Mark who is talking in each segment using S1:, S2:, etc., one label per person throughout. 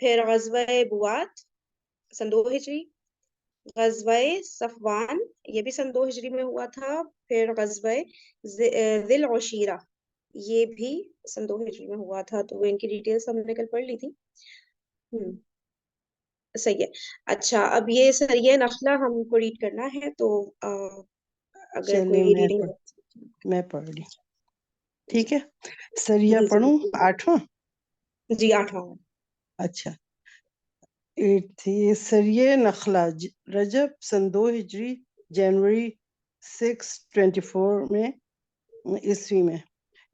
S1: پھر غزوہ بوات سن 2 ہجری، غزوہ صفوان یہ بھی سن 2 ہجری میں ہوا تھا، پھر غزوہ ذی العشیرہ یہ بھی سن 2 ہجری میں ہوا تھا، تو ان کی ڈیٹیلز ہم نے کل پڑھ لی تھی۔ صحیح ہے۔ اچھا اب یہ سریہ نخلہ ہم کو ریڈ کرنا ہے، تو اگر
S2: چلے
S1: کوئی ریڈنگ
S2: میں پڑھ لی، ٹھیک ہے۔ سریہ
S1: جی
S2: پڑھوں
S1: جی
S2: 8واں؟
S1: جی 8واں۔
S2: اچھا 8 تھی سریہ نخلہ، رجب سن 2 ہجری، جنوری 624 میں عیسوی میں۔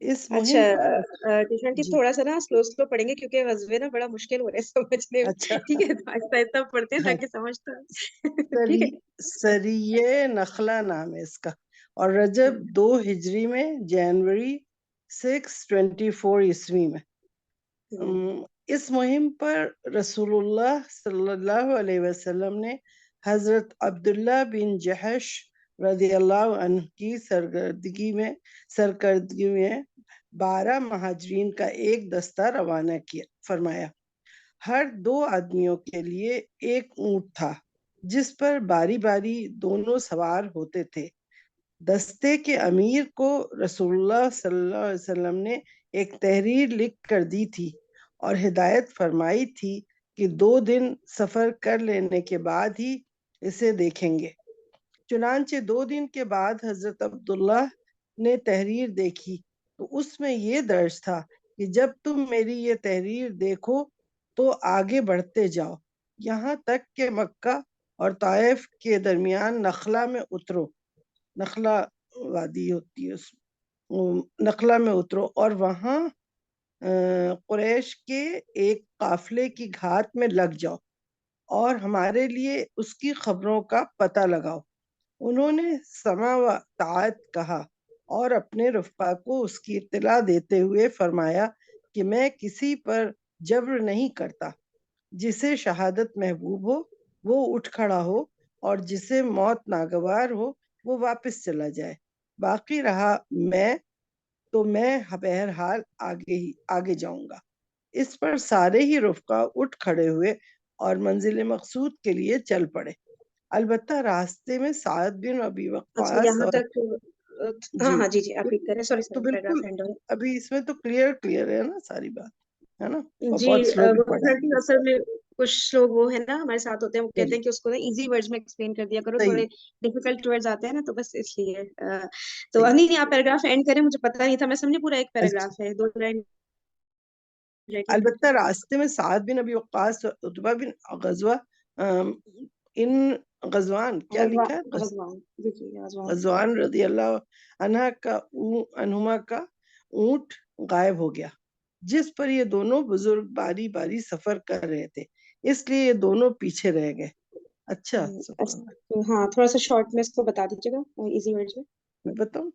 S2: اس
S1: اچھا
S2: مہم پر
S1: ٹیچر
S2: جی
S1: تھوڑا سا نا سلو پڑھیں گے کیونکہ غزوے نا بڑا مشکل ہو رہا ہے سمجھنے میں،
S2: اچھا
S1: ٹھیک ہے؟ تو آہستہ آہستہ پڑھتے ہیں
S2: ہاں،
S1: تاکہ سمجھتا ٹھیک ہے۔
S2: سریہ نخلہ نام ہے اس کا، اور رجب 2 ہجری میں، جنوری 624 عیسوی میں۔ اس مہم پر رسول اللہ صلی اللہ علیہ وسلم نے حضرت عبداللہ بن جحش رضی اللہ عنہ کی سرکردگی میں 12 مہاجرین کا ایک دستہ روانہ فرمایا۔ ہر 2 آدمیوں کے لیے ایک اونٹ تھا جس پر باری باری دونوں سوار ہوتے تھے۔ دستے کے امیر کو رسول اللہ صلی اللہ علیہ وسلم نے ایک تحریر لکھ کر دی تھی اور ہدایت فرمائی تھی کہ 2 دن سفر کر لینے کے بعد ہی اسے دیکھیں گے۔ چنانچہ 2 دن کے بعد حضرت عبداللہ نے تحریر دیکھی تو اس میں یہ درج تھا کہ جب تم میری یہ تحریر دیکھو تو آگے بڑھتے جاؤ یہاں تک کہ مکہ اور طائف کے درمیان نخلا میں اترو، نخلا وادی ہوتی ہے، نخلا میں اترو اور وہاں قریش کے ایک قافلے کی گھات میں لگ جاؤ اور ہمارے لیے اس کی خبروں کا پتہ لگاؤ۔ انہوں نے سمع و طاعت کہا اور اپنے رفقا کو اس کی اطلاع دیتے ہوئے فرمایا کہ میں کسی پر جبر نہیں کرتا، جسے شہادت محبوب ہو وہ اٹھ کھڑا ہو اور جسے موت ناگوار ہو وہ واپس چلا جائے، باقی رہا تو میں بہرحال آگے جاؤں گا۔ اس پر سارے ہی رفقا اٹھ کھڑے ہوئے اور منزل مقصود کے لیے چل پڑے۔ البتہ راستے میں سعد بن ابی
S1: اچھا
S2: وقاص
S1: یہاں
S2: اور
S1: تک ہاں
S2: جی
S1: ہاں جی آپ ریڈ کریں، سوری
S2: تو
S1: پیراگراف
S2: بالکل
S1: اینڈ ہو
S2: ابھی اس میں تو کلیئر ہے نا ساری بات، ہے نا، اور
S1: جی۔
S2: بہت سلولی
S1: وہ
S2: پڑھا ہے۔
S1: اصل میں کچھ لوگ وہ ہے نا ہمارے ساتھ ہوتے ہیں، وہ کہتے
S2: چلیے
S1: ہیں کہ اس کو نا ایزی ورڈز میں ایکسپلین کر دیا کرو،
S2: صحیح
S1: تھوڑے ڈیفیکلٹ ورڈز آتے ہیں نا، تو بس اس لیے تو
S2: صحیح
S1: نہیں آپ پیراگراف اینڈ کریں، مجھے پتا نہیں تھا، میں سمجھے پورا ایک
S2: اچھا۔
S1: پیراگراف ہے 2 لائن ہے۔
S2: البتہ راستے میں سعد بن ابی وقاص اور عتبہ بن غزوہ ان غزوان کیا لکھا ہے
S1: غزوان جی جی غزوان
S2: غزوان رضی اللہ عنہما کا اونٹ غائب ہو گیا جس پر یہ دونوں بزرگ باری باری سفر کر رہے تھے، اس لیے یہ دونوں پیچھے رہ گئے۔ اچھا سبحان اللہ۔
S1: ہاں تھوڑا سا شارٹ میں اس کو بتا دیجیے گا ایزی ورڈز میں۔
S2: میں بتاؤں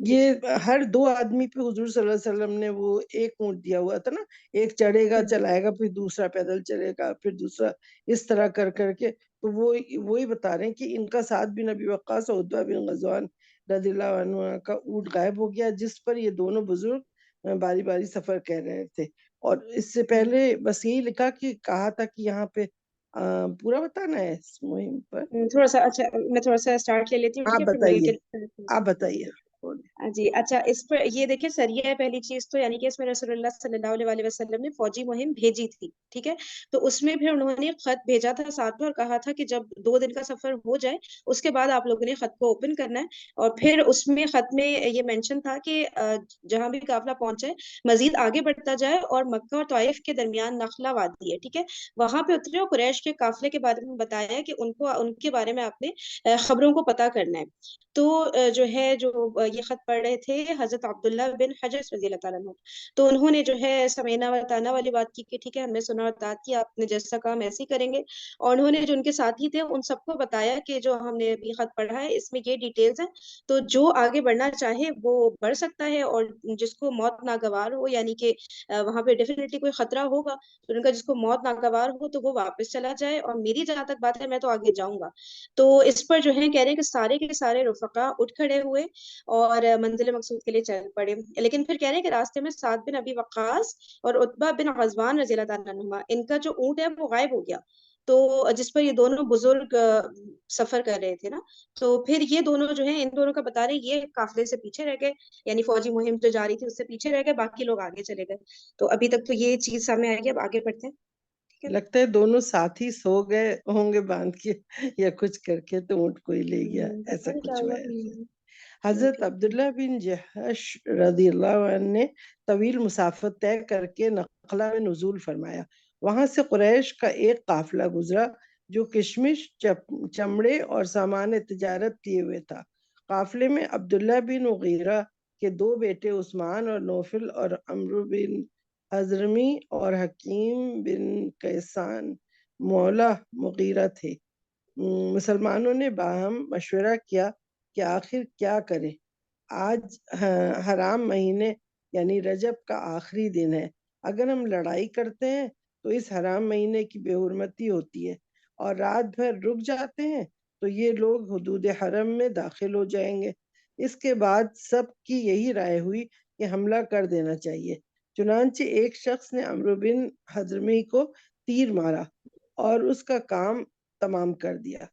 S2: یہ ہر 2 آدمی پہ حضور صلی اللہ علیہ وسلم نے وہ ایک اونٹ دیا ہوا تھا نا، ایک چڑھے گا چلائے گا پھر دوسرا پیدل چلے گا پھر دوسرا، اس طرح کر کے تو وہی بتا رہے ہیں کہ ان کا سعد بن ابی وقاص اور عتبہ بن غزوان رضی اللہ عنہ کا اونٹ غائب ہو گیا جس پر یہ دونوں بزرگ باری باری سفر کر رہے تھے۔ اور اس سے پہلے بس یہی لکھا کہ کہا تھا کہ یہاں پہ پورا بتانا ہے اس مہم پر۔
S1: تھوڑا سا اچھا میں تھوڑا سا اسٹارٹ لے لیتی ہوں، ٹھیک
S2: آپ
S1: ہے؟ پھر مل
S2: بتائیے،
S1: کے
S2: آپ بتائیے۔
S1: جی اچھا اس پر یہ دیکھیں سریہ ہے پہلی چیز تو، یعنی کہ اس میں رسول اللہ صلی اللہ علیہ وسلم نے فوجی مہم بھیجی تھی، ٹھیک ہے؟ تو اس میں پھر انہوں نے خط بھیجا تھا ساتھ میں اور کہا تھا کہ جب 2 دن کا سفر ہو جائے اس کے بعد آپ لوگوں نے خط کو اوپن کرنا ہے، اور پھر اس میں خط میں یہ مینشن تھا کہ جہاں بھی قافلہ پہنچے مزید آگے بڑھتا جائے اور مکہ اور طائف کے درمیان نخلا وادی ہے، ٹھیک ہے؟ وہاں پہ اترے اور قریش کے قافلے کے بارے میں بتایا کہ ان کے بارے میں آپ نے خبروں کو پتہ کرنا ہے۔ تو جو یہ خط پڑھ رہے تھے حضرت عبداللہ بن حجر رضی اللہ تعالیٰ عنہ، تو انہوں نے جو ہے سمینا و تانا والی بات کی کہ ٹھیک ہے ہم نے سنا اور اطاعت کی، آپ نے جیسا کام ایسے ہی کریں گے، اور انہوں نے جو ان کے ساتھی تھے ان سب کو بتایا کہ جو ہم نے ابھی خط پڑھا ہے اس میں یہ ڈیٹیلز ہیں، تو جو آگے بڑھنا چاہے وہ بڑھ سکتا ہے، اور جس کو موت ناگوار ہو یعنی کہ وہاں پہ ڈیفینیٹلی کوئی خطرہ ہوگا تو ان کا جس کو موت ناگوار ہو تو وہ واپس چلا جائے، اور میری جہاں تک بات ہے میں تو آگے جاؤں گا۔ تو اس پر جو ہے کہہ رہے ہیں کہ سارے کے سارے رفقا اٹھ کھڑے ہوئے اور منزل مقصود کے لیے چل پڑے. لیکن پھر کہہ رہے ہیں کہ راستے میں سعد بن ابی وقاص اور عتبہ بن غزوان رضی اللہ تعالیٰ عنہما ان کا جو اونٹ ہے وہ غائب ہو گیا. تو جس پر یہ دونوں بزرگ سفر کر رہے تھے نا, تو پھر یہ دونوں جو ہیں ان دونوں کا بتا رہے ہیں یہ قافلے سے پیچھے رہ گئے, یعنی فوجی مہم جو جاری تھی اس سے پیچھے رہ گئے, باقی لوگ آگے چلے گئے. تو ابھی تک تو یہ چیز سامنے آئے گی, اب آگے بڑھتے ہیں. ٹھیک ہے,
S2: لگتا ہے دونوں ساتھی سو گئے ہوں گے باندھ کے یا کچھ کر کے, تو اونٹ کوئی لے گیا,
S1: پتہ
S2: ایسا
S1: نہیں کیا
S2: کچھ
S1: ہوا.
S2: ہوا ہے. حضرت عبداللہ بن جہش رضی اللہ عنہ نے طویل مسافت طے کر کے نخلا میں نزول فرمایا. وہاں سے قریش کا ایک قافلہ گزرا جو کشمش, چمڑے اور سامان تجارت لیے ہوئے تھا. قافلے میں عبداللہ بن مغیرہ کے 2 بیٹے عثمان اور نوفل اور عمرو بن حضرمی اور حکیم بن کیسان مولا مغیرہ تھے. مسلمانوں نے باہم مشورہ کیا کہ آخر کیا کریں. آج حرام مہینے یعنی رجب کا آخری دن ہے. اگر ہم لڑائی کرتے ہیں تو اس حرام مہینے کی بے حرمتی ہوتی ہے, اور رات بھر رک جاتے ہیں تو یہ لوگ حدود حرم میں داخل ہو جائیں گے. اس کے بعد سب کی یہی رائے ہوئی کہ حملہ کر دینا چاہیے. چنانچہ ایک شخص نے عمرو بن حضرمی کو تیر مارا اور اس کا کام تمام کر دیا.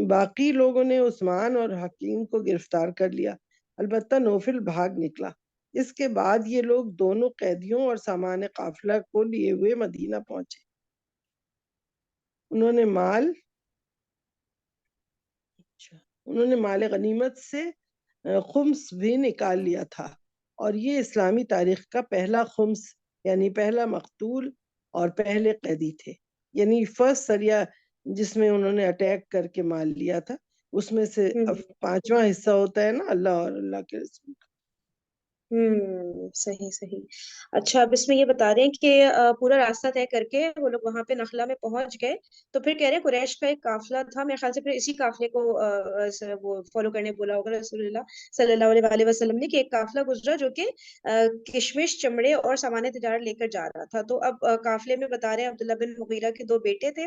S2: باقی لوگوں نے عثمان اور حکیم کو گرفتار کر لیا, البتہ نوفل بھاگ نکلا. اس کے بعد یہ لوگ دونوں قیدیوں اور سامان قافلہ کو لیے ہوئے مدینہ پہنچے. انہوں نے مال غنیمت سے خمس بھی نکال لیا تھا, اور یہ اسلامی تاریخ کا پہلا خمس یعنی پہلا مقتول اور پہلے قیدی تھے. یعنی فرسٹ سریا جس میں انہوں نے اٹیک کر کے مال لیا تھا, اس میں سے 5واں حصہ ہوتا ہے نا اللہ اور اللہ کے رسول کا.
S1: صحیح صحیح. اچھا, اب اس میں یہ بتا رہے ہیں کہ پورا راستہ طے کر کے وہ لوگ وہاں پہ نخلا میں پہنچ گئے. تو پھر کہہ رہے ہیں قریش کا ایک قافلہ تھا, میرے خیال سے پھر اسی قافلے کو وہ فالو کرنے بولا ہوگا رسول اللہ صلی اللہ علیہ وسلم نے, کہ ایک قافلہ گزرا جو کہ کشمش, چمڑے اور سامان تجارت لے کر جا رہا تھا. تو اب قافلے میں بتا رہے ہیں عبداللہ بن مغیرہ کے 2 بیٹے تھے,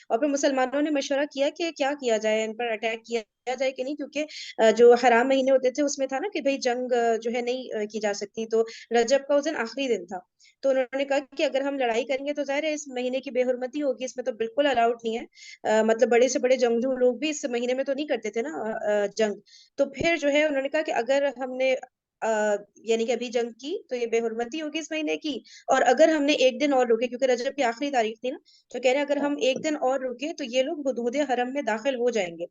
S1: اور پھر مسلمانوں نے مشورہ کیا کہ کیا کیا جائے, ان پر اٹیک کیا جائے کہ نہیں, کیونکہ جو حرام مہینے ہوتے تھے اس میں تھا نا کہ بھئی جنگ جو ہے نہیں کی جا سکتی. تو رجب کا اس دن آخری دن تھا, تو انہوں نے کہا کہ اگر ہم لڑائی کریں گے تو ظاہر ہے اس مہینے کی بے حرمتی ہوگی, اس میں تو بالکل الاؤڈ نہیں ہے. مطلب بڑے سے بڑے جنگجو لوگ بھی اس مہینے میں تو نہیں کرتے تھے نا جنگ. تو پھر جو ہے انہوں نے کہا کہ اگر ہم نے یعنی کہ ابھی جنگ کی تو یہ بے حرمتی ہوگی اس مہینے کی, اور اگر ہم نے ایک دن اور رکے, کیونکہ رجب کی آخری تاریخ تھی نا, تو کہہ رہے ہیں اگر ہم ایک دن اور رکے تو یہ لوگ حدود حرم میں داخل ہو جائیں گے.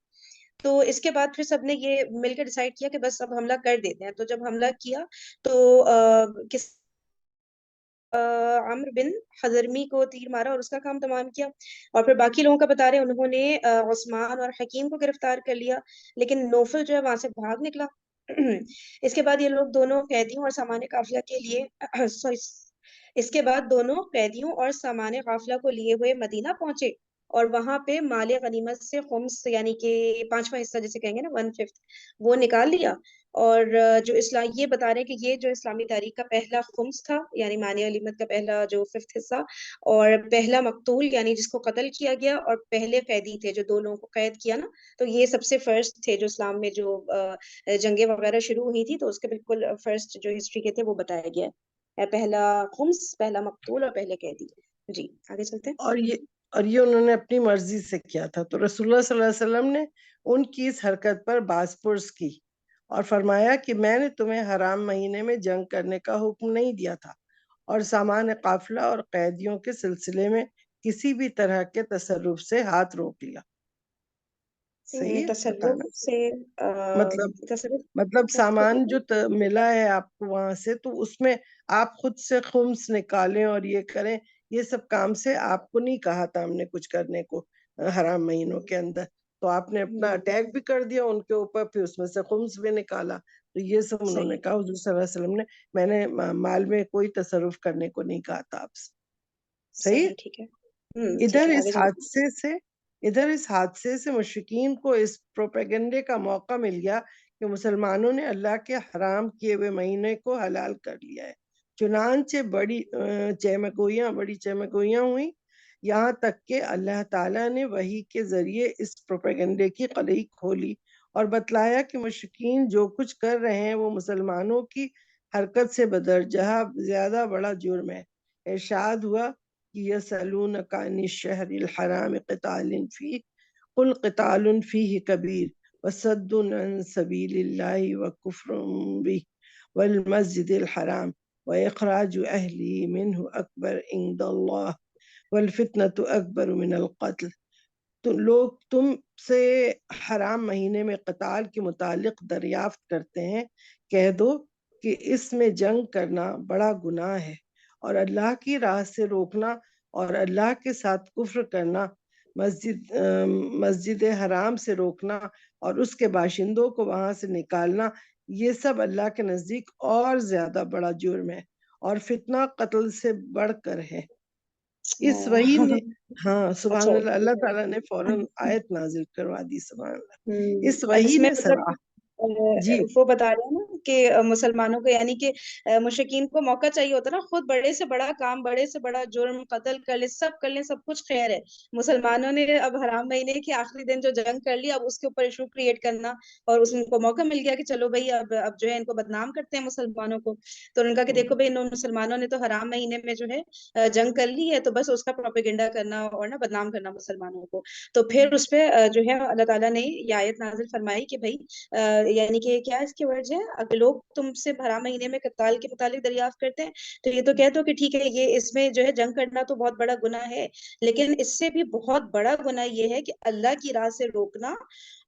S1: تو اس کے بعد پھر سب نے یہ مل کے ڈیسائیڈ کیا کہ بس اب حملہ کر دیتے ہیں. تو جب حملہ کیا تو کس عمرو بن حضرمی کو تیر مارا اور اس کا کام تمام کیا. اور پھر باقی لوگوں کا بتا رہے ہیں انہوں نے عثمان اور حکیم کو گرفتار کر لیا, لیکن نوفل جو ہے وہاں سے بھاگ نکلا. اس کے بعد یہ لوگ دونوں قیدیوں اور سامان قافلہ کے لیے اس کے بعد دونوں قیدیوں اور سامان قافلہ کو لیے ہوئے مدینہ پہنچے, اور وہاں پہ مال غنیمت سے خمس یعنی کہ 5واں حصہ جسے کہیں گے نا 1/5 وہ نکال لیا. اور جو اسلام یہ بتا رہے ہیں کہ یہ جو اسلامی تاریخ کا پہلا خمس تھا یعنی مال غنیمت کا پہلا جو 5th حصہ, اور پہلا مقتول یعنی جس کو قتل کیا گیا, اور پہلے قیدی تھے جو 2 لوگوں کو قید کیا نا, تو یہ سب سے فرسٹ تھے جو اسلام میں جو جنگیں وغیرہ شروع ہوئی تھی, تو اس کے بالکل فرسٹ جو ہسٹری کے تھے وہ بتایا گیا ہے. پہلا خمس, پہلا مقتول اور پہلے قیدی. جی آگے چلتے ہیں.
S2: اور یہ انہوں نے اپنی مرضی سے کیا تھا, تو رسول اللہ صلی اللہ علیہ وسلم نے ان کی اس حرکت پر باز پرس کی اور فرمایا کہ میں نے تمہیں حرام مہینے میں جنگ کرنے کا حکم نہیں دیا تھا, اور سامان قافلہ اور قیدیوں کے سلسلے میں کسی بھی طرح کے تصرف سے ہاتھ روک لیا. صحیح ہے
S1: تصرف
S2: بتانا,
S1: سے
S2: مطلب
S1: تصرف
S2: سامان جو ملا ہے آپ کو وہاں سے, تو اس میں آپ خود سے خمس نکالیں اور یہ کریں, یہ سب کام سے آپ کو نہیں کہا تھا ہم نے کچھ کرنے کو حرام مہینوں کے اندر. تو آپ نے اپنا اٹیک بھی کر دیا ان کے اوپر, پھر اس میں سے خمس بھی نکالا. تو یہ سب انہوں نے
S1: صحیح
S2: کہا حضور صلی اللہ علیہ وسلم نے, میں نے مال میں کوئی تصرف کرنے کو نہیں کہا تھا آپ سے. صحیح.
S1: صحیح. ٹھیک ہے. ٹھیک
S2: ادھر
S1: ہے,
S2: اس
S1: آگے چلتے
S2: حادثے سے مشرکین کو اس پروپیگنڈے کا موقع مل گیا کہ مسلمانوں نے اللہ کے حرام کیے ہوئے مہینے کو حلال کر لیا ہے. چنانچہ بڑی چہمگوئیاں ہوئیں. یہاں تک کہ اللہ تعالیٰ نے وحی کے ذریعے اس پروپیگنڈے کی قلعی کھولی اور بتلایا کہ مشرکین جو کچھ کر رہے ہیں وہ مسلمانوں کی حرکت سے بدرجہ زیادہ بڑا جرم ہے۔ ارشاد ہوا کہ یسألونک عن الشہر الحرام قتال فیہ قل قتال فیہ کبیر وصد عن سبیل اللہ وکفر بہ والمسجد الحرام وإخراج أهله منه أكبر عند الله والفتنة أكبر من القتل۔ تو لوگ تم سے حرام مہینے میں قتال کے متعلق دریافت کرتے ہیں، کہہ دو کہ اس میں جنگ کرنا بڑا گناہ ہے، اور اللہ کی راہ سے روکنا اور اللہ کے ساتھ کفر کرنا، مسجد حرام سے روکنا اور اس کے باشندوں کو وہاں سے نکالنا، یہ سب اللہ کے نزدیک اور زیادہ بڑا جرم ہے، اور فتنہ قتل سے بڑھ کر ہے۔ اس وحی نے ہاں سبحان اللہ، اللہ تعالیٰ نے فوراً آیت نازل کروا دی، سبحان اللہ۔ اس
S1: اب
S2: وحی
S1: اس میں
S2: نے
S1: مطلب
S2: جی
S1: وہ بتا رہے ہیں نا کہ مسلمانوں کو، یعنی کہ مشرکین کو موقع چاہیے ہوتا نا، خود بڑے سے بڑا کام، بڑے سے بڑا جرم، قتل کر لیں، سب کر لیں، سب کچھ خیر ہے۔ مسلمانوں نے اب حرام مہینے کے آخری دن جو جنگ کر لی، اب اس کے اوپر ایشو کریٹ کرنا، اور اس کو موقع مل گیا کہ چلو بھائی اب جو ہے ان کو بدنام کرتے ہیں مسلمانوں کو۔ تو ان کا کہ دیکھو بھائی مسلمانوں نے تو حرام مہینے میں جو ہے جنگ کر لی ہے، تو بس اس کا پروپیگنڈا کرنا اور نا بدنام کرنا مسلمانوں کو۔ تو پھر اس پہ جو ہے اللہ تعالیٰ نے یہ آیت نازل فرمائی کہ بھائی یعنی کہ کیا اس کی ورج ہے، اگر لوگ تم سے حرام مہینے میں قتال کے متعلق دریافت کرتے ہیں تو یہ تو کہہ دو کہ ٹھیک ہے، یہ اس میں جو ہے جنگ کرنا تو بہت بڑا گناہ ہے، لیکن اس سے بھی بہت بڑا گناہ یہ ہے کہ اللہ کی راہ سے روکنا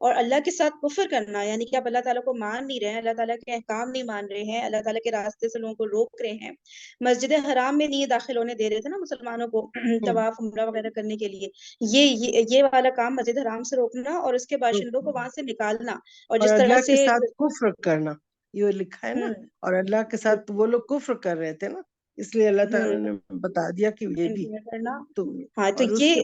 S1: اور اللہ کے ساتھ کفر کرنا، یعنی کہ آپ اللہ تعالیٰ کو مان نہیں رہے ہیں، اللہ تعالیٰ کے احکام نہیں مان رہے ہیں، اللہ تعالیٰ کے راستے سے لوگوں کو روک رہے ہیں۔ مسجد حرام میں نہیں داخل ہونے دے رہے تھے نا مسلمانوں کو طواف عمرہ وغیرہ کرنے کے لیے، یہ والا کام مسجد حرام سے روکنا اور اس کے باشندوں کو وہاں سے نکالنا، اور
S2: اور
S1: جس طرح
S2: اللہ کے
S1: سے
S2: ساتھ کفر کرنا، یہ لکھا ہے نا، اور اللہ کے ساتھ وہ لوگ کفر کر رہے تھے نا، اس لیے اللہ تعالیٰ نے بتا دیا کہ یہ بھی
S1: کرنا۔
S2: تم،
S1: ہاں تو
S2: اور اس کے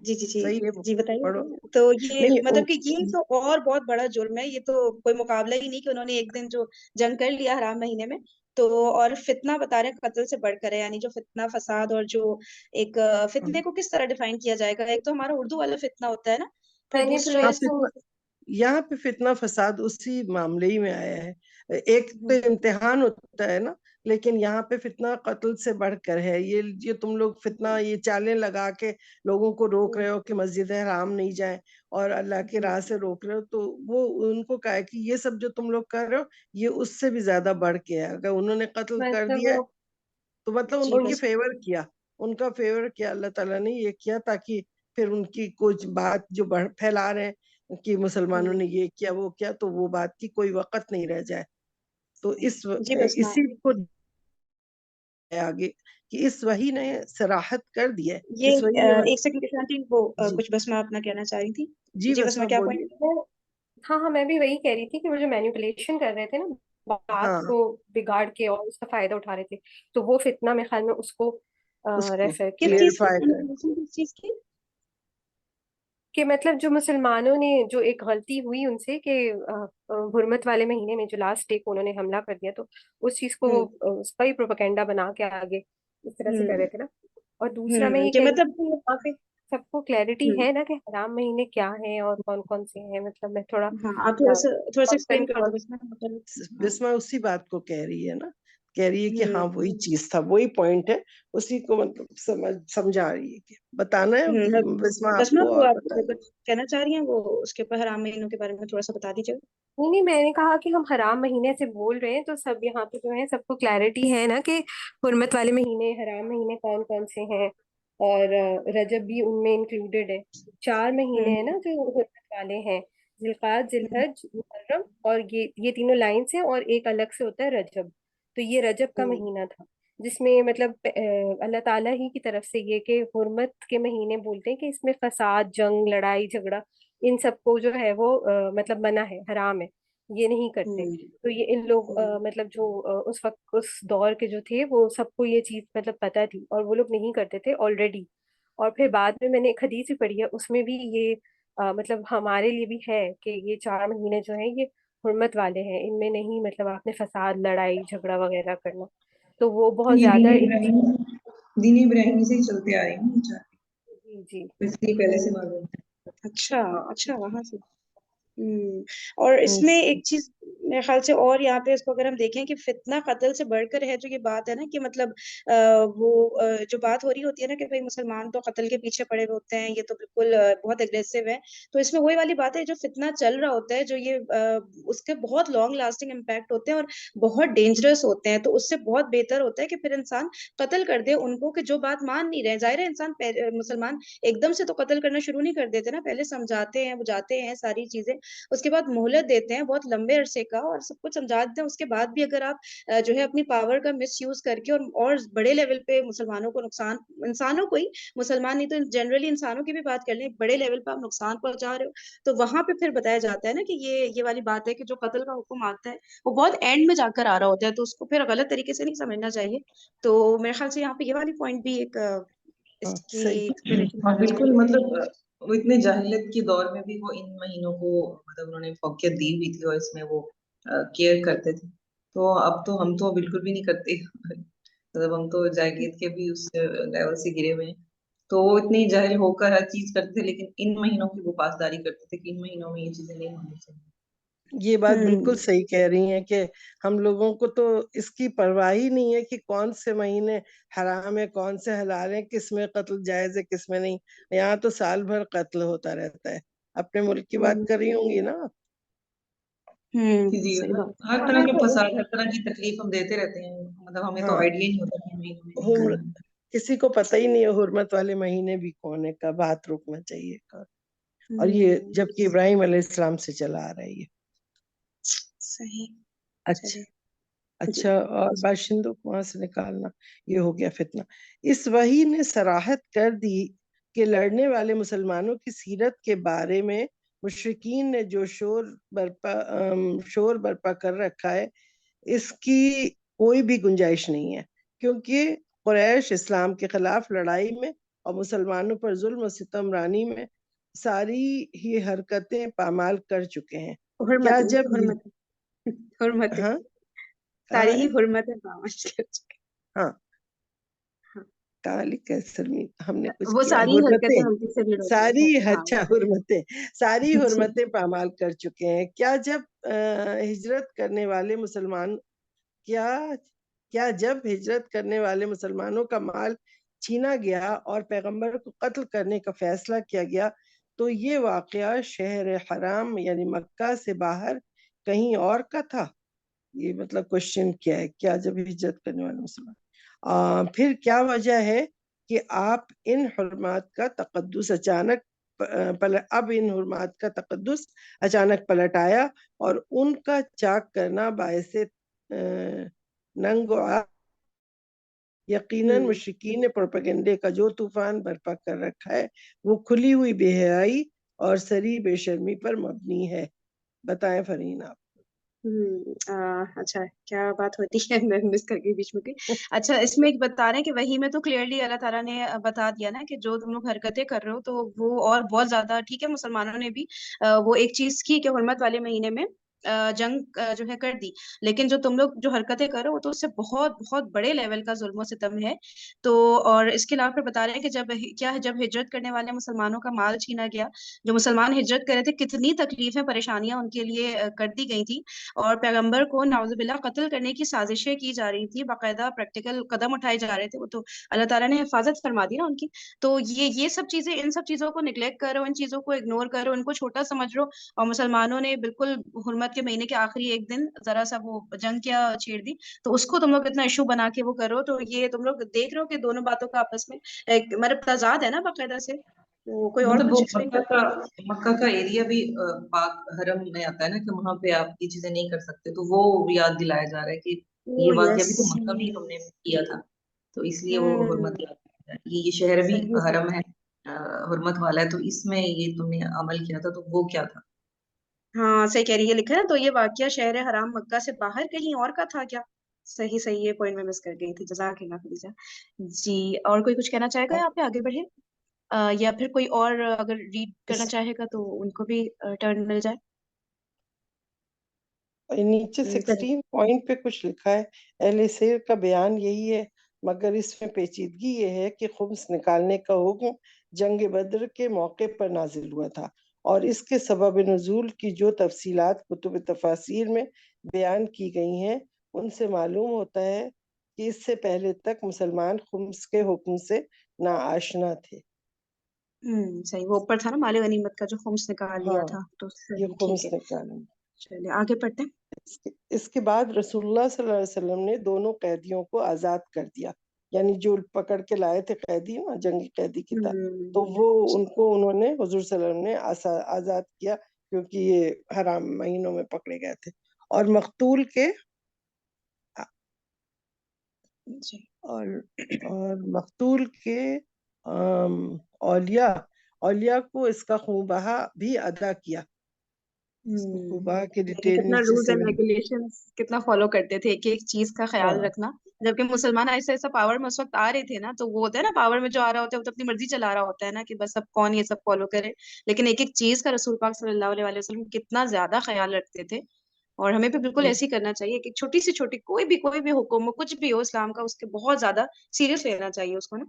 S1: جی جی جی
S2: صحیح ہے،
S1: جی
S2: پڑھو
S1: بتائیے۔ تو یہ
S2: نہیں
S1: مطلب کہ یہ تو اور بہت بڑا جرم ہے، یہ تو کوئی مقابلہ ہی نہیں کہ انہوں نے ایک دن جو جنگ کر لیا حرام مہینے میں تو، اور فتنہ بتا رہے ہیں قتل سے بڑھ کر ہے، یعنی جو فتنہ فساد، اور جو ایک فتنے کو کس طرح ڈیفائن کیا جائے گا، ایک تو ہمارا اردو والا فتنہ ہوتا ہے نا، پھر دوسرا
S2: یہاں پہ فتنہ فساد اسی معاملے ہی میں آیا ہے، ایک تو امتحان ہوتا ہے نا، لیکن یہاں پہ فتنہ قتل سے بڑھ کر ہے۔ یہ تم لوگ فتنہ، یہ چالیں لگا کے لوگوں کو روک رہے ہو کہ مسجد حرام نہیں جائیں اور اللہ کی راہ سے روک رہے ہو، تو وہ ان کو کہا ہے کہ یہ سب جو تم لوگ کر رہے ہو یہ اس سے بھی زیادہ بڑھ کے ہے۔ اگر انہوں نے قتل کر دیا ہے تو مطلب ان کے فیور کیا، ان کا فیور کیا، اللہ تعالیٰ نے یہ کیا تاکہ پھر ان کی کچھ بات جو پھیلا رہے ہیں کہ مسلمانوں نے یہ کیا وہ کیا، تو وہ بات کی کوئی وقت نہیں رہ جائے۔ تو اسی کو آگے کہ اس وحی نے صراحت کر دی ہے، اس وحی نے
S1: ایک سیکنڈ وہ
S2: جی
S1: کچھ بسمہ اپنا کہنا چاہ رہی تھی۔
S2: جی
S1: جی
S2: بسمہ
S1: بسمہ کیا
S2: بولیے۔
S1: پوائنٹ؟
S3: ہاں میں بھی وہی کہہ رہی تھی کہ وہ جو مینیپولیشن کر رہے تھے نا،
S2: ہاں
S3: بات کو بگاڑ کے اور اس کا فائدہ اٹھا رہے تھے، تو وہ فتنہ میں خیال میں اس کو
S2: اس کو
S3: ریفر
S1: کس
S3: کیا
S1: چیز
S2: کلیئرفائی کر
S1: کس چیز کی؟
S3: کہ مطلب جو مسلمانوں نے جو ایک غلطی ہوئی ان سے کہ حرمت والے مہینے میں جو لاسٹ ڈے کو انہوں نے حملہ کر دیا، تو اس چیز کو اس کا ہی پروپیگنڈا بنا کے آگے اس طرح سے کر رہے تھے نا۔ اور دوسرا میں یہ
S1: کہ
S3: کہہ رہی
S1: مطلب
S3: تھی کہ یہاں پہ سب کو کلیئرٹی ہے نا کہ حرام مہینے کیا ہیں اور کون کون سے ہیں، مطلب میں تھوڑا
S1: ہاں آپ تھوڑا سا ایکسپلین کر دو بسمہ، مطلب
S2: بسمہ اسی بات کو کہہ رہی ہے نا، کہہ رہی ہے کہ ہاں وہی چیز تھا، وہی پوائنٹ ہے، اسی کو مطلب سمجھا رہی ہے کہ بتانا ہے بسمہ آپ
S1: بسمہ
S2: کو،
S1: کو
S2: اور
S1: آپ
S2: بتائیں۔
S1: کچھ کہنا چاہ رہی ہیں، وہ اس کے اوپر حرام مہینوں کے بارے میں تھوڑا سا بتا دیجیے۔
S3: نہیں میں نے کہا کہ ہم حرام مہینے سے بول رہے ہیں تو سب یہاں پہ جو ہے سب کو کلیئرٹی ہے نا کہ حرمت والے مہینے، حرام مہینے کون کون سے ہیں، اور رجب بھی ان میں انکلوڈیڈ ہے۔ 4 مہینے ہیں نا جو حرمت والے ہیں، ذی القعدہ، ذی الحج، محرم، اور یہ تینوں لائن سے، اور ایک الگ سے ہوتا ہے رجب۔ تو یہ رجب کا مہینہ تھا جس میں مطلب اللہ تعالیٰ ہی کی طرف سے یہ کہ حرمت کے مہینے بولتے ہیں کہ اس میں فساد، جنگ، لڑائی جھگڑا، ان سب کو جو ہے وہ مطلب منع ہے، حرام ہے، یہ نہیں کرتے۔ تو یہ ان لوگ مطلب جو اس وقت اس دور کے جو تھے وہ سب کو یہ چیز مطلب پتہ تھی اور وہ لوگ نہیں کرتے تھے آلریڈی۔ اور پھر بعد میں نے ایک حدیث بھی پڑھی ہے، اس میں بھی یہ مطلب ہمارے لیے بھی ہے کہ یہ 4 مہینے جو ہیں یہ حرمت والے ہیں، ان میں نہیں مطلب آپ نے فساد، لڑائی جھگڑا وغیرہ کرنا۔ تو وہ بہت زیادہ
S4: دین ابراہیمی سے ہی چلتے آ رہے ہیں یہ چاہتے
S3: جی جی
S4: اس لیے پہلے سے معلوم ہے.
S1: اچھا اچھا، وہاں سے. اور اس میں ایک چیز میرے خیال سے اور یہاں پہ اس کو اگر ہم دیکھیں کہ فتنہ قتل سے بڑھ کر ہے جو یہ بات ہے نا کہ مطلب وہ جو بات ہو رہی ہوتی ہے نا کہ بھائی مسلمان تو قتل کے پیچھے پڑے ہوئے ہوتے ہیں، یہ تو بالکل بہت اگریسو ہے. تو اس میں وہی والی بات ہے، جو فتنہ چل رہا ہوتا ہے، جو یہ اس کے بہت لانگ لاسٹنگ امپیکٹ ہوتے ہیں اور بہت ڈینجرس ہوتے ہیں. تو اس سے بہت بہتر ہوتا ہے کہ پھر انسان قتل کر دے ان کو کہ جو بات مان نہیں رہے. ظاہر ہے انسان مسلمان ایک دم سے تو قتل کرنا شروع نہیں کر دیتے نا، پہلے سمجھاتے ہیں، بجھاتے ہیں ساری چیزیں، اس کے بعد مہلت دیتے ہیں بہت لمبے عرصے کا اور سب کچھ سمجھا دیتے ہیں. اس کے بعد بھی اگر آپ جو ہے اپنی پاور کا مس یوز کر کے اور بڑے لیول پہ مسلمانوں کو نقصان، انسانوں کو ہی، مسلمان نہیں تو جنرلی انسانوں کی بھی بات کر لیں، بڑے لیول پہ آپ نقصان پہنچا رہے ہو، تو وہاں پہ پھر بتایا جاتا ہے نا کہ یہ والی بات ہے کہ جو قتل کا حکم آتا ہے وہ بہت اینڈ میں جا کر آ رہا ہوتا ہے، تو اس کو پھر غلط طریقے سے نہیں سمجھنا چاہیے. تو میرے خیال سے یہاں پہ یہ والی پوائنٹ بھی ایک اس کی
S2: صحیح.
S1: ایکسپلینیشن
S4: ہاں
S1: کرنا
S4: بالکل،
S1: چاہیے.
S4: مطلب وہ اتنے جاہلیت کے دور میں بھی وہ ان مہینوں کو مطلب انہوں نے فوقیت دی ہوئی تھی اور اس میں وہ کیئر کرتے تھے. تو اب تو ہم تو بالکل بھی نہیں کرتے مطلب ہم تو جاہلیت کے بھی اس لیول سے گرے ہوئے ہیں. تو وہ اتنے جاہل ہو کر ہر چیز کرتے تھے، لیکن ان مہینوں کی وہ پاسداری کرتے تھے کہ ان مہینوں میں یہ چیزیں نہیں ہونی چاہیے.
S2: یہ بات بالکل صحیح کہہ رہی ہیں کہ ہم لوگوں کو تو اس کی پرواہ ہی نہیں ہے کہ کون سے مہینے حرام ہے، کون سے حلال ہیں، کس میں قتل جائز ہے، کس میں نہیں. یہاں تو سال بھر قتل ہوتا رہتا ہے. اپنے ملک کی بات کر رہی ہوں گی نا آپ؟
S4: جی
S1: صحیح بات.
S4: ہر طرح کے فساد، ہر طرح کی تکلیف ہم دیتے رہتے ہیں. مطلب ہمیں تو
S2: ہاں،
S4: آئیڈیا ہی نہیں ہوتا کہ ہمیں نہیں کرنا ہے.
S2: کسی کو پتہ ہی نہیں ہے حرمت والے مہینے بھی کون ہے، کب ہاتھ روکنا چاہیے. اور یہ جبکہ ابراہیم علیہ السلام سے چلا آ رہا ہے یہ.
S1: صحیح.
S2: اچھا اچھا، اور باشندوں کو وہاں سے نکالنا، یہ ہو گیا فتنہ. اس وحی نے صراحت کر دی کہ لڑنے والے مسلمانوں کی سیرت کے بارے میں مشرکین نے جو شور برپا کر رکھا ہے، اس کی کوئی بھی گنجائش نہیں ہے، کیونکہ قریش اسلام کے خلاف لڑائی میں اور مسلمانوں پر ظلم و ستم رانی میں ساری ہی حرکتیں پامال کر چکے ہیں. کیا جب
S1: حرمت
S2: ہاں
S1: ساری ہی
S2: ہے
S1: حرمت
S2: ہاں کالی کیسر میں ہم نے کچھ
S1: وہ
S2: کیا
S1: ساری حرکتیں
S2: حرمتیں
S1: ہلکی سے ریلیٹ
S2: ساری
S1: ہوتی ہیں.
S2: اچھا حرمتیں ساری حرمتیں پامال کر چکے ہیں. کیا جب ہجرت کرنے والے مسلمان کیا جب ہجرت کرنے والے مسلمانوں کا مال چھینا گیا اور پیغمبر کو قتل کرنے کا فیصلہ کیا گیا تو یہ واقعہ شہر حرام یعنی مکہ سے باہر کہیں اور کا تھا؟ یہ مطلب کوشچن کیا ہے. کیا جب ہجرت کرنے والے مسلمان پھر کیا وجہ ہے کہ اب ان حرمات کا تقدس اچانک پلٹ آیا اور ان کا چاک کرنا باعث ننگ و یقیناً مشرکین نے پروپیگنڈے کا جو طوفان برپا کر رکھا ہے وہ کھلی ہوئی بے حیائی اور سری بے شرمی پر مبنی ہے. بتائیں فرین آپ.
S1: اچھا کیا بات ہوتی ہے، میں مس کر گئی بیچ میں کی. اچھا اس میں ایک بتا رہے ہیں کہ وہی میں تو کلیئرلی اللہ تعالیٰ نے بتا دیا نا کہ جو تم لوگ حرکتیں کر رہے ہو تو وہ اور بہت زیادہ ٹھیک ہے. مسلمانوں نے بھی وہ ایک چیز کی کہ حرمت والے مہینے میں جنگ جو ہے کر دی، لیکن جو تم لوگ جو حرکتیں کر رہے ہو تو اس سے بہت بہت بڑے لیول کا ظلم و ستم ہے. تو اور اس کے علاوہ پھر بتا رہے ہیں کہ جب ہجرت کرنے والے مسلمانوں کا مال چھینا گیا، جو مسلمان ہجرت کر رہے تھے کتنی تکلیفیں پریشانیاں ان کے لیے کر دی گئی تھی، اور پیغمبر کو نعوذ باللہ قتل کرنے کی سازشیں کی جا رہی تھی، باقاعدہ پریکٹیکل قدم اٹھائے جا رہے تھے. وہ تو اللہ تعالیٰ نے حفاظت فرما دی نا ان کی. تو یہ سب چیزیں، ان سب چیزوں کو نگلیکٹ کر رہے ہو، ان چیزوں کو اگنور کر رہے ہو، ان کو چھوٹا سمجھ رہو، اور مسلمانوں نے بالکل حرمت کے مہینے کے آخری ایک دن ذرا سا وہ جنگ کیا چھیڑ دی، تو اس کو تم لوگ اتنا ایشو بنا کے وہ کر رہے ہو. تو یہ تم لوگ دیکھ رہے ہو کہ دونوں باتوں کا آپس میں ایک مطلب تضاد ہے نا باقاعدہ سے. تو کوئی اور
S4: مطلب وہ
S1: کچھ ایکسپلین کر.
S4: مکہ کا ایریا بھی پاک حرم میں آتا ہے نا کہ وہاں پہ آپ یہ چیزیں نہیں کر سکتے. تو وہ یاد دلایا جا رہا ہے کہ یہ واقعہ بھی تو مکہ میں ہی تم نے کیا تھا، تو اس لیے وہ حرمت یاد ہے. یہ شہر بھی حرم ہے، حرمت والا ہے، تو اس میں یہ تم نے عمل کیا تھا، تو وہ کیا تھا؟
S1: ہاں صحیح کہہ رہی ہے، لکھا ہے تو یہ واقعہ شہر حرام مکہ سے باہر کہیں اور کا تھا کیا؟ صحیح یہ پوائنٹ میں مس کر گئی تھی. جزاک اللہ خدیجہ. جی اور کوئی کچھ کہنا چاہے گا یہاں پہ؟ آگے بڑھے یا پھر کوئی اور اگر ریڈ کرنا چاہے گا تو ان کو بھی ٹرن مل جائے.
S2: نیچے 16 پوائنٹ پہ کچھ لکھا ہے، اہل سیر کا بیان یہی ہے مگر اس میں پیچیدگی یہ ہے کہ خمس نکالنے کا حکم جنگ بدر کے موقع پر نازل ہوا تھا، اور اس کے سبب نزول کی جو تفصیلات کتب تفاسیر میں بیان کی گئی ہیں ان سے معلوم ہوتا ہے کہ اس سے پہلے تک مسلمان خمس کے حکم سے ناآشنا تھے۔
S1: صحیح، وہ اوپر تھا نا مال غنیمت کا جو خمس نکال لیا
S2: ہاں،
S1: تھا، تو
S2: یہ
S1: صحیح، ٹھیک
S2: خمس
S1: ہے،
S2: نکالیں۔
S1: چلیے آگے پڑھتے ہیں۔
S2: اس کے بعد رسول اللہ صلی اللہ علیہ وسلم نے دونوں قیدیوں کو آزاد کر دیا، یعنی جو پکڑ کے لائے تھے قیدی نا، جنگی قیدی کی طرح، تو وہ ان کو انہوں نے حضور صلی اللہ علیہ وسلم نے آزاد کیا، کیونکہ یہ حرام مہینوں میں پکڑے گئے تھے۔ اور مقتول کے
S1: جی
S2: اور مقتول کے اولیاء کو اس کا خوبہ بھی ادا کیا۔ اس کو خوبہ کے ڈیٹیل
S1: کتنا
S2: نیچے
S1: رولز
S2: سے
S1: اینڈ ریگولیشنز کتنا فالو کرتے تھے، ایک ایک چیز کا خیال
S2: ہاں،
S1: رکھنا، جبکہ مسلمان ایسا ایسا پاور میں اس وقت آ رہے تھے نا، تو وہ ہوتا ہے نا پاور میں جو آ رہا ہوتا ہے وہ تو اپنی مرضی چلا رہا ہوتا ہے نا کہ بس اب کون یہ سب فالو کرے، لیکن ایک ایک چیز کا رسول پاک صلی اللہ علیہ وسلم کتنا زیادہ خیال رکھتے تھے، اور ہمیں بھی بالکل ایسے ہی کرنا چاہیے کہ چھوٹی سے چھوٹی کوئی بھی حکم ہو، کچھ بھی ہو اسلام کا، اس کے بہت زیادہ سیریس لینا چاہیے اس کو نا۔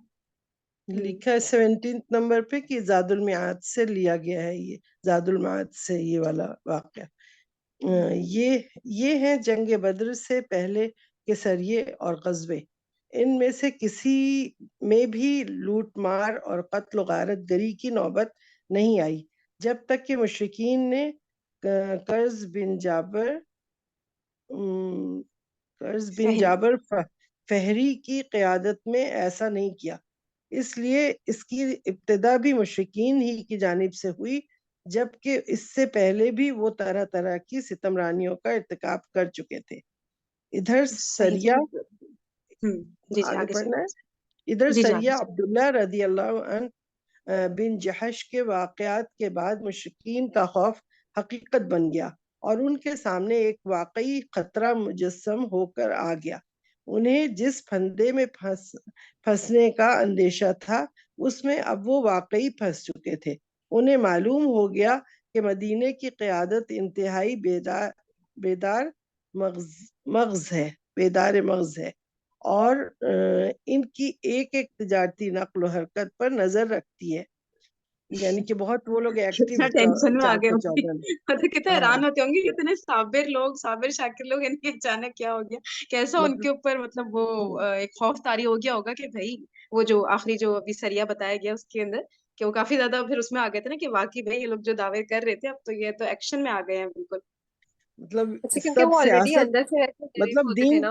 S2: لکھا ہے 17 نمبر پہ کہ زاد المعاد سے لیا گیا ہے، یہ زاد المعاد سے یہ والا واقعہ۔ یہ ہیں جنگ بدر سے پہلے کے سریے اور غزوے، ان میں سے کسی میں بھی لوٹ مار اور قتل و غارت گری کی نوبت نہیں آئی، جب تک کہ مشرکین نے قرظ بن جابر فہری کی قیادت میں ایسا نہیں کیا، اس لیے اس کی ابتدا بھی مشرکین ہی کی جانب سے ہوئی، جبکہ اس سے پہلے بھی وہ طرح طرح کی ستم رانیوں کا ارتکاب کر چکے تھے۔ ادھر
S1: صحیح
S2: سریہ
S1: جی جی
S2: آگے
S1: آگے سے
S2: پڑھنا ہے، ادھر
S1: جی جی
S2: سریہ
S1: آگے سے
S2: عبداللہ رضی اللہ عنہ بن جحش کے واقعات کے بعد مشرکین کا خوف حقیقت بن گیا، اور ان کے سامنے ایک واقعی خطرہ مجسم ہو کر آ گیا۔ انہیں جس پھندے میں پھنسنے کا اندیشہ تھا اس میں اب وہ واقعی پھنس چکے تھے۔ انہیں معلوم ہو گیا کہ مدینے کی قیادت انتہائی بیدار مغز ہے اور ان کی ایک ایک تجارتی نقل و حرکت پر نظر رکھتی ہے، یعنی کہ بہت وہ لوگ
S1: کتنا
S2: ایکٹیو
S1: ٹینشن میں آ گئے
S2: چاہتے
S1: ہوں گے،
S2: چودھن۔
S1: مطلب کتنے
S2: ہاں،
S1: حیران ہوتے ہوں گے، اتنے صابر لوگ، صابر شاکر لوگ، انہیں اچانک کیا ہو گیا، کیسا ان
S2: مطلب
S1: کے اوپر مطلب وہ ایک خوف طاری ہو گیا ہوگا کہ بھائی وہ جو آخری جو ابھی سریا بتایا گیا اس کے اندر کہ وہ کافی زیادہ پھر اس میں آ گئے تھے نا کہ واقعی بھائی یہ لوگ جو دعوے کر رہے تھے اب تو یہ تو ایکشن میں آ گئے ہیں بالکل۔
S2: مطلب
S3: اچھا، کیونکہ
S2: سب
S3: وہ آلریڈی
S2: سیاست،
S3: اندر سے ویسے ڈرے
S2: مطلب
S3: ہوتے تھے نا،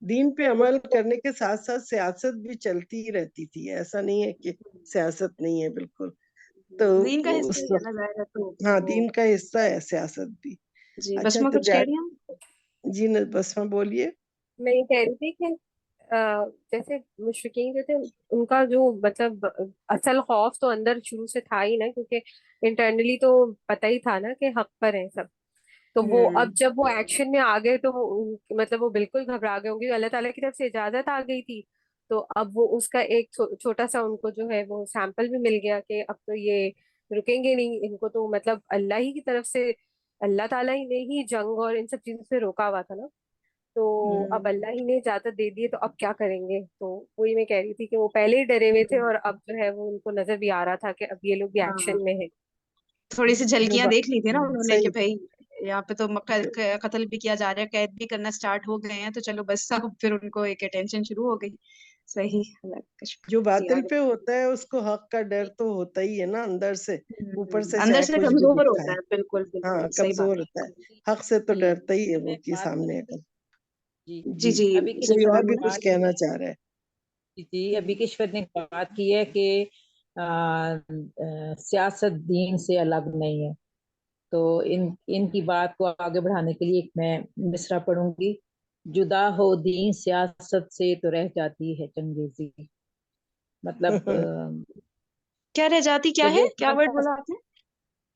S2: دین پہ عمل کرنے کے ساتھ ساتھ سیاست بھی چلتی ہی رہتی تھی، ایسا نہیں ہے کہ سیاست نہیں ہے، بالکل۔ تو
S1: دین کا حصہ
S2: اس
S1: ہی ہے نا
S2: وقت
S1: ظاہر ہے، تو پھر
S2: ہاں
S1: وہ
S2: دین کا حصہ ہے سیاست بھی۔
S1: جی
S2: اچھا
S1: بسما
S2: تو
S1: کچھ کہہ رہی ہیں؟
S2: جی بسمہ بولیے۔
S3: میں یہ کہہ رہی تھی کہ جیسے مشرقین جو تھے ان کا جو مطلب اصل خوف تو اندر شروع سے تھا ہی نا، کیونکہ انٹرنلی تو پتہ ہی تھا نا کہ حق پر ہیں سب، تو وہ اب جب وہ ایکشن میں آ گئے تو مطلب وہ بالکل گھبرا گئے ہوں گے، اللہ تعالیٰ کی طرف سے اجازت آ گئی تھی، تو اب وہ اس کا ایک چھوٹا سا ان کو جو ہے وہ سیمپل بھی مل گیا کہ اب تو یہ رکیں گے نہیں، ان کو تو مطلب اللہ ہی کی طرف سے، اللہ تعالیٰ ہی نے ہی جنگ اور ان سب چیزوں سے روکا ہوا تھا نا، تو اب اللہ ہی نے اجازت دے دی ہے تو اب کیا کریں گے، تو وہی میں کہہ رہی تھی کہ وہ پہلے ہی ڈرے ہوئے تھے اور اب جو ہے وہ ان کو نظر بھی آ رہا تھا کہ اب یہ لوگ بھی
S1: ہاں
S3: ایکشن میں ہیں۔
S1: تھوڑی سی
S2: جو
S1: جھلکیاں دیکھ لی تھی نا انہوں نے کہ
S2: صحیح،
S1: بھائی یہاں پہ تو قتل بھی کیا جا رہا ہے، قید بھی کرنا سٹارٹ ہو گئے ہیں، تو چلو بس اب پھر ان کو ایک ٹینشن شروع ہو گئی۔ صحیح، اللہ کا شکر۔
S2: جو
S1: جی
S2: باطل
S1: آگے۔
S2: پہ ہوتا ہے اس کو حق کا ڈر تو ہوتا ہی ہے نا اندر سے، اوپر سے
S1: اندر
S2: چاہے
S1: سے
S2: کچھ بھی
S1: کمزور ہوتا
S2: دکھائے،
S1: ہے، بالکل
S2: ہاں
S1: بالکل صحیح
S2: کمزور
S1: بات
S2: ہوتا
S1: ہے۔
S2: ہے، حق سے تو
S5: جی
S2: ڈرتا ہی ہے
S5: میں
S2: وہ کہ
S5: بات
S2: سامنے
S5: کروں؟
S2: اگر
S5: جی
S1: جی جی
S5: ابھی
S2: کوئی
S5: کشور
S2: اور
S5: نے
S2: بھی کچھ
S5: بات
S2: کہنا چاہ رہا ہے۔
S5: جی ابھی کشور نے بات کی ہے کہ سیاست دین سے الگ نہیں ہے، تو ان کی بات کو آگے بڑھانے کے لیے ایک میں مصرع پڑھوں گی: جدا ہو دین سیاست سے تو رہ جاتی ہے چنگیزی۔ مطلب
S1: کیا رہ جاتی، کیا ہے،
S5: چنگیز
S1: کیا
S5: خان
S1: ورڈ
S5: کا
S1: بولا آپ نے؟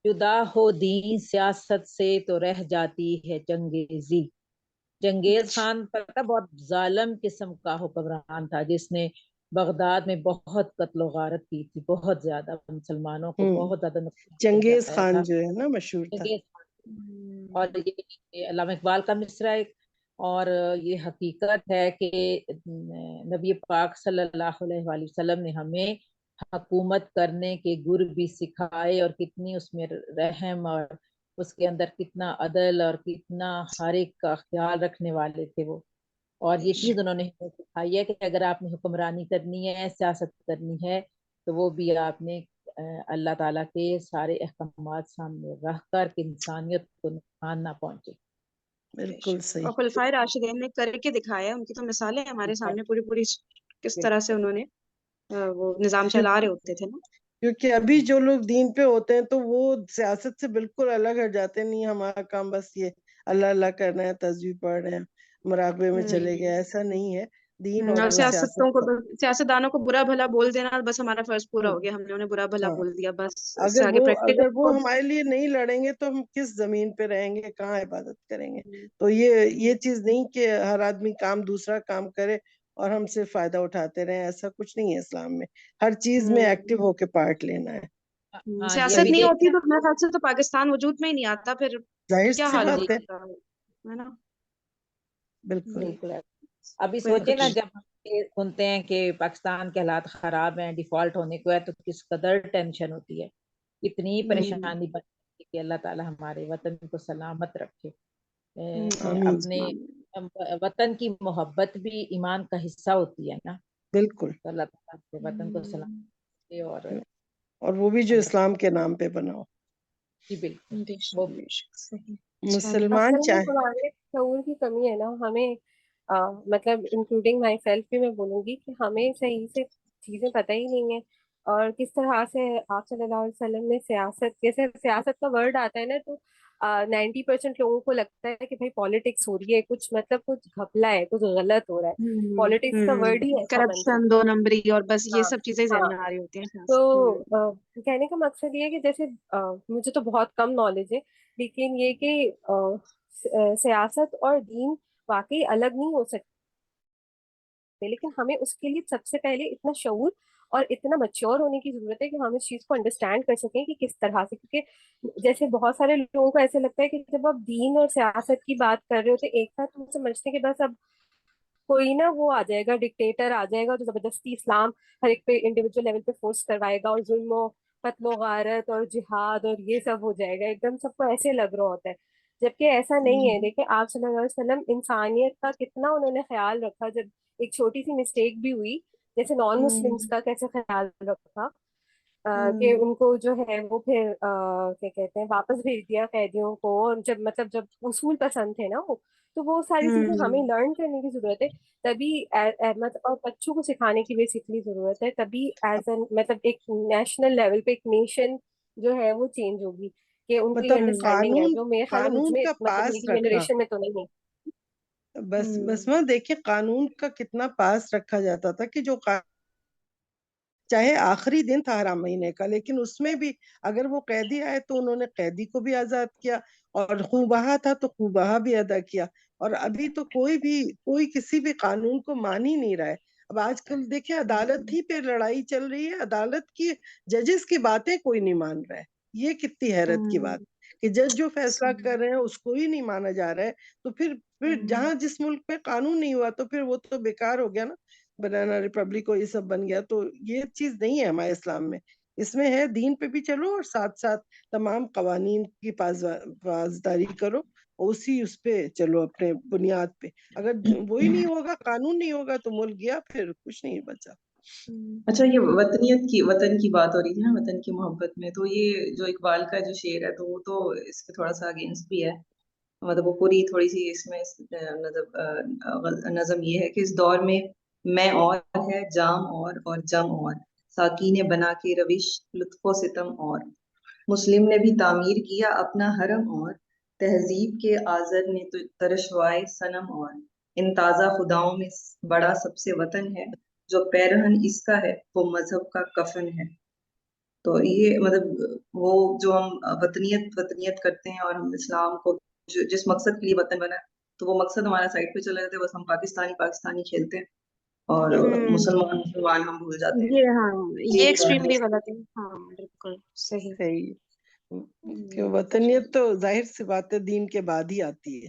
S5: جدا ہو دین سیاست سے تو رہ جاتی ہے چنگیزی۔ چنگیز خان پتہ بہت ظالم قسم کا حکمران تھا، جس نے بغداد میں بہت قتل و غارت کی تھی، بہت زیادہ مسلمانوں کو بہت زیادہ نقصان
S2: چنگیز
S5: پہنچایا
S2: خان
S5: تھا۔
S2: جو ہے نا مشہور تھا۔
S5: چنگیز خان، اور یہ علامہ اقبال کا مصرع ہے، اور یہ حقیقت ہے کہ نبی پاک صلی اللہ علیہ وآلہ وسلم نے ہمیں حکومت کرنے کے گر بھی سکھائے، اور کتنی اس میں رحم اور اس کے اندر کتنا عدل اور کتنا ہر ایک کا خیال رکھنے والے تھے وہ. اور یہ چیز انہوں نے ہمیں سکھائی ہے کہ اگر آپ نے حکمرانی کرنی ہے، سیاست کرنی ہے، تو وہ بھی آپ نے اللہ تعالیٰ کے سارے احکامات سامنے رکھ کر کہ انسانیت کو نقصان نہ پہنچے.
S2: بالکل صحیح.
S1: اور خلفائے راشدین نے کر کے دکھایا، ان کی تو مثالیں ہمارے سامنے پوری پوری کس طرح سے انہوں نے وہ نظام چلا رہے ہوتے تھے نا.
S2: کیونکہ ابھی جو لوگ دین پہ ہوتے ہیں تو وہ سیاست سے بالکل الگ ہٹ جاتے ہیں. نہیں ہمارا کام بس یہ اللہ اللہ کرنا ہے، تسبیح پڑھ رہے ہیں، مراقبے میں چلے گئے. ایسا نہیں ہے. دین اور
S1: اور
S2: وہ
S1: سیاستوں کو
S2: سیاست.
S1: سیاستدانوں کو برا بھلا بول دینا بس ہمارا فرض پورا ہو گیا، ہم نے انہیں برا بھلا
S2: ہاں،
S1: بول دیا، بس اس سے آگے
S2: اگر وہ
S1: پریکٹیکل.
S2: ہمارے لیے نہیں لڑیں گے تو ہم کس زمین پہ رہیں گے، کہاں عبادت کریں گے؟ تو یہ چیز نہیں کہ ہر آدمی دوسرا کام کرے اور ہم صرف فائدہ اٹھاتے رہیں. ایسا کچھ نہیں ہے اسلام میں. ہر چیز میں ایکٹیو ہو کے پارٹ لینا ہے.
S5: ہاں یہ
S1: سیاست
S5: بھی
S1: نہیں ہوتی
S5: دیکھنا
S1: تو میرے خیال سے تو پاکستان وجود میں ہی نہیں آتا، پھر
S2: ظاہر
S1: کیا
S2: سی
S1: حال
S2: بات ہے.
S1: ہوتا ہے نا.
S2: بالکل.
S5: بالکل. ابھی
S1: کوئی
S5: سوچے نا
S1: کچھ
S5: جب ہم یہ سنتے ہیں کہ پاکستان کے حالات خراب ہیں، ڈیفالٹ ہونے کو ہے، تو کس قدر ٹینشن ہوتی ہے، اتنی پریشانی بنتی ہے کہ اللہ تعالی ہمارے وطن کو سلامت رکھے.
S2: آمین.
S5: اپنے وطن کی محبت بھی ایمان کا حصہ ہوتی ہے نا.
S2: بالکل.
S5: تو اللہ تعالیٰ سے وطن کو سلامت رکھے.
S2: اور وہ بھی جو اسلام کے نام پہ بناؤ.
S5: جی بالکل.
S1: بے
S5: وہ
S1: شک بے شک صحیح.
S2: مسلمان
S3: اصل میں
S2: چاہے
S3: ہمارے شعور کی کمی ہے نا. ہمیں مطلب انکلوڈنگ مائی سیلف بھی میں بولوں گی کہ ہمیں صحیح سے چیزیں پتہ ہی نہیں ہے. اور کس طرح سے آپ صلی اللہ علیہ وسلم نے سیاست، جیسے سیاست کا ورڈ آتا ہے نا تو 90% لوگوں کو لگتا ہے کہ بھائی پالیٹکس ہو رہی ہے، کچھ مطلب کچھ گھپلا ہے، کچھ غلط ہو رہا ہے. پالیٹکس کا ورڈ ہی ایسا بن
S1: کرپشن،
S3: چکا
S1: دو
S3: ہے.
S1: نمبری اور بس یہ
S3: ہاں
S1: سب چیزیں
S3: ہاں.
S1: ذہن میں آ رہی ہوتی ہیں.
S3: تو کہنے کا مقصد یہ ہے کہ جیسے مجھے تو بہت کم نالج ہے، لیکن یہ کہ سیاست اور دین واقعی الگ نہیں ہو سکتے، لیکن ہمیں اس کے لیے سب سے پہلے اتنا شعور اور اتنا میچور ہونے کی ضرورت ہے کہ ہم اس چیز کو انڈرسٹینڈ کر سکیں کہ کس طرح سے. کیونکہ جیسے بہت سارے لوگوں کو ایسے لگتا ہے کہ جب آپ دین اور سیاست کی بات کر رہے ہوتے ایک ساتھ، ہم سمجھتے ہیں کہ بس اب کوئی نا وہ آ جائے گا، ڈکٹیٹر آ جائے گا جو زبردستی اسلام ہر ایک پہ انڈیویجول لیول پہ فورس کروائے گا، اور ظلم و قتل و غارت اور جہاد اور یہ سب ہو جائے گا. ایک دم سب کو ایسے لگ رہا ہوتا ہے، جبکہ ایسا نہیں ہے. دیکھیں آپ صلی اللہ علیہ وسلم انسانیت کا کتنا انہوں نے خیال رکھا. جب ایک چھوٹی سی مسٹیک بھی ہوئی، جیسے نان مسلمس کا کیسے خیال رکھا کہ ان کو جو ہے وہ پھر کیا کہتے ہیں واپس بھیج دیا قیدیوں کو. اور جب اصول پسند تھے نا وہ، تو وہ ساری چیزیں ہمیں لرن کرنے کی ضرورت ہے. تبھی احمد اور بچوں کو سکھانے کی بیسکلی ضرورت ہے. تبھی ایز این مطلب ایک نیشنل لیول پہ ایک نیشن جو ہے وہ چینج ہوگی، کہ ان کو یہ
S2: مطلب
S3: انڈرسٹینڈنگ ہے جو میرے خیال میں مجھ
S2: قانون
S3: میں
S2: کا
S3: مطلب
S2: پاس
S3: میری
S2: رکھنا.
S3: جنریشن میں تو نہیں.
S2: بس دیکھیں قانون کا کتنا پاس رکھا جاتا تھا کہ جو چاہے آخری دن تھا حرام مہینے کا، لیکن اس میں بھی اگر وہ قیدی آئے تو انہوں نے قیدی کو بھی آزاد کیا، اور خوبہا تھا تو خوبہا بھی ادا کیا. اور ابھی تو کوئی کسی بھی قانون کو مان ہی نہیں رہا ہے. اب آج کل دیکھیں عدالت ہی پہ لڑائی چل رہی ہے، عدالت کی ججز کی باتیں کوئی نہیں مان رہا ہے. یہ کتنی حیرت کی بات کہ جج جو فیصلہ کر رہے ہیں اس کو ہی نہیں مانا جا رہا ہے. تو پھر جہاں جس ملک میں قانون نہیں ہوا تو پھر وہ تو بیکار ہو گیا نا. بنانا ریپبلک کو یہ سب بن گیا. تو یہ چیز نہیں ہے ہمارے اسلام میں. اس میں ہے دین پہ بھی چلو اور ساتھ ساتھ تمام قوانین کی پاسداری کرو، اسی اس پہ چلو اپنے بنیاد پہ. اگر وہی نہیں ہوگا، قانون نہیں ہوگا تو ملک گیا، پھر کچھ نہیں بچا.
S4: اچھا یہ وطن کی بات ہو رہی تھی نا، وطن کی محبت میں، تو یہ جو اقبال کا جو شعر ہے تو وہ تو اس کے تھوڑا سا اگینسٹ بھی ہے. مطلب وہ پوری تھوڑی سی اس میں نظم یہ ہے کہ اس دور میں اور ہے جام اور جم اور، ساقی نے بنا کے روش لطف و ستم اور، مسلم نے بھی تعمیر کیا اپنا حرم اور، تہذیب کے آزر نے تو ترشوائے صنم اور، ان تازہ خداؤں میں بڑا سب سے وطن ہے، جو پیرہن اس کا ہے وہ مذہب کا کفن ہے. تو یہ مطلب وہ جو ہم وطنیت کرتے ہیں، اور ہم اسلام کو جس مقصد کے لیے وطن بنا ہے تو وہ مقصد ہمارا سائڈ پہ چلا جاتا ہے. بس ہم پاکستانی کھیلتے ہیں اور مسلمان ہم بھول جاتے ہیں.
S1: یہ ایکسٹریملی غلط ہے. ہاں بالکل صحیح.
S2: صحیح. کہ وطنیت تو ظاہر سی بات ہے دین کے بعد ہی آتی ہے.